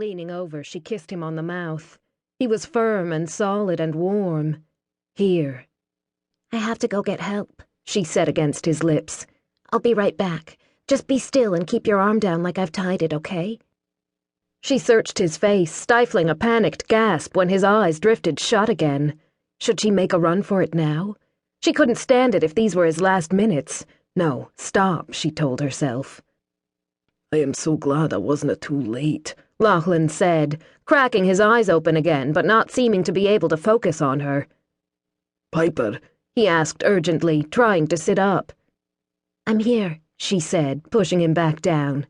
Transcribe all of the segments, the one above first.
Leaning over, she kissed him on the mouth. He was firm and solid and warm. Here. I have to go get help, she said against his lips. I'll be right back. Just be still and keep your arm down like I've tied it, okay? She searched his face, stifling a panicked gasp when his eyes drifted shut again. Should she make a run for it now? She couldn't stand it if these were his last minutes. No, stop, she told herself. I am so glad I wasn't too late, Lachlan said, cracking his eyes open again but not seeming to be able to focus on her. Piper, he asked urgently, trying to sit up. I'm here, she said, pushing him back down.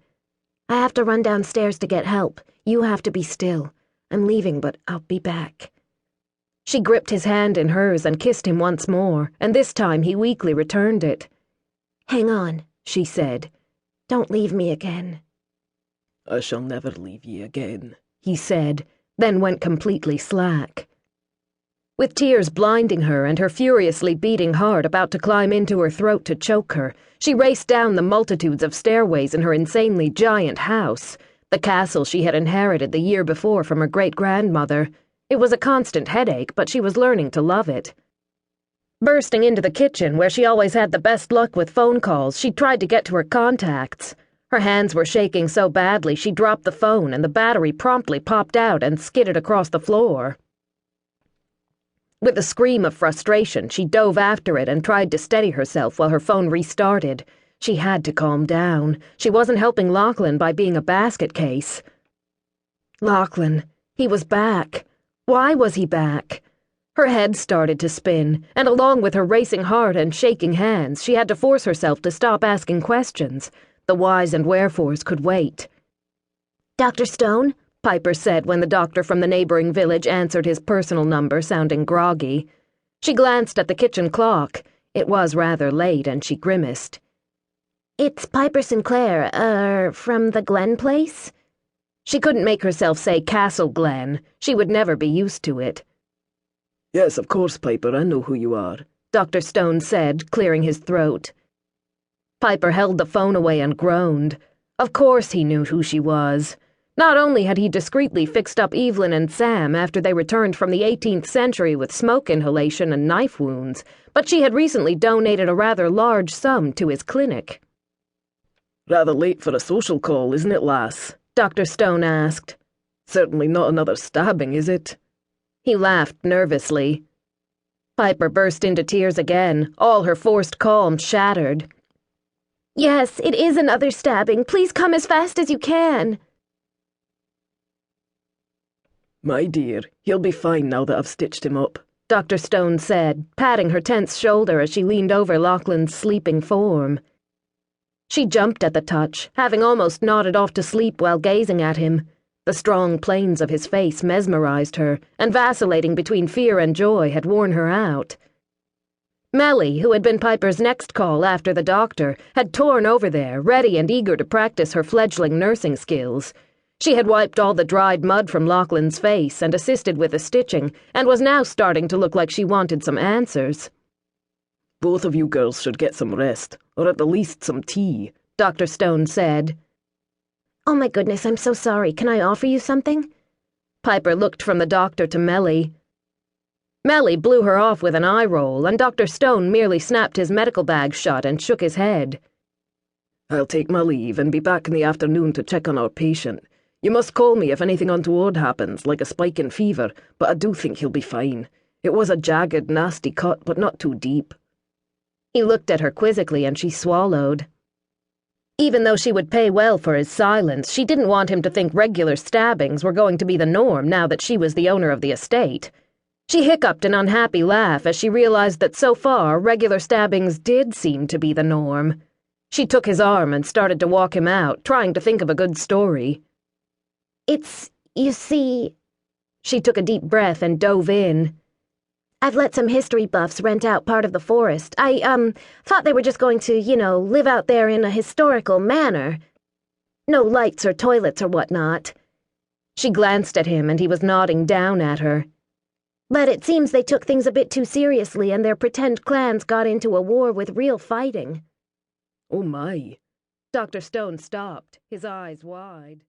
I have to run downstairs to get help. You have to be still. I'm leaving, but I'll be back. She gripped his hand in hers and kissed him once more, and this time he weakly returned it. Hang on, she said. Don't leave me again. I shall never leave ye again, he said, then went completely slack. With tears blinding her and her furiously beating heart about to climb into her throat to choke her, she raced down the multitudes of stairways in her insanely giant house, the castle she had inherited the year before from her great-grandmother. It was a constant headache, but she was learning to love it. Bursting into the kitchen, where she always had the best luck with phone calls, she tried to get to her contacts. Her hands were shaking so badly she dropped the phone and the battery promptly popped out and skidded across the floor. With a scream of frustration, she dove after it and tried to steady herself while her phone restarted. She had to calm down. She wasn't helping Lachlan by being a basket case. Lachlan. He was back. Why was he back? Her head started to spin, and along with her racing heart and shaking hands, she had to force herself to stop asking questions. The whys and wherefores could wait. Dr. Stone? Piper said when the doctor from the neighboring village answered his personal number, sounding groggy. She glanced at the kitchen clock. It was rather late, and she grimaced. It's Piper Sinclair, from the Glen place? She couldn't make herself say Castle Glen. She would never be used to it. Yes, of course, Piper, I know who you are, Dr. Stone said, clearing his throat. Piper held the phone away and groaned. Of course he knew who she was. Not only had he discreetly fixed up Evelyn and Sam after they returned from the 18th century with smoke inhalation and knife wounds, but she had recently donated a rather large sum to his clinic. Rather late for a social call, isn't it, lass? Dr. Stone asked. Certainly not another stabbing, is it? He laughed nervously. Piper burst into tears again, all her forced calm shattered. Yes, it is another stabbing. Please come as fast as you can. My dear, he'll be fine now that I've stitched him up, Dr. Stone said, patting her tense shoulder as she leaned over Lachlan's sleeping form. She jumped at the touch, having almost nodded off to sleep while gazing at him. The strong planes of his face mesmerized her, and vacillating between fear and joy had worn her out. Melly, who had been Piper's next call after the doctor, had torn over there, ready and eager to practice her fledgling nursing skills. She had wiped all the dried mud from Lachlan's face and assisted with the stitching, and was now starting to look like she wanted some answers. Both of you girls should get some rest, or at the least some tea, Dr. Stone said. Oh my goodness, I'm so sorry. Can I offer you something? Piper looked from the doctor to Melly. Melly blew her off with an eye roll, and Dr. Stone merely snapped his medical bag shut and shook his head. I'll take my leave and be back in the afternoon to check on our patient. You must call me if anything untoward happens, like a spike in fever, but I do think he'll be fine. It was a jagged, nasty cut, but not too deep. He looked at her quizzically, and she swallowed. Even though she would pay well for his silence, she didn't want him to think regular stabbings were going to be the norm now that she was the owner of the estate. She hiccuped an unhappy laugh as she realized that so far regular stabbings did seem to be the norm. She took his arm and started to walk him out, trying to think of a good story. You see... She took a deep breath and dove in. I've let some history buffs rent out part of the forest. I thought they were just going to, live out there in a historical manner. No lights or toilets or whatnot. She glanced at him, and he was nodding down at her. But it seems they took things a bit too seriously, and their pretend clans got into a war with real fighting. Oh my. Dr. Stone stopped, his eyes wide.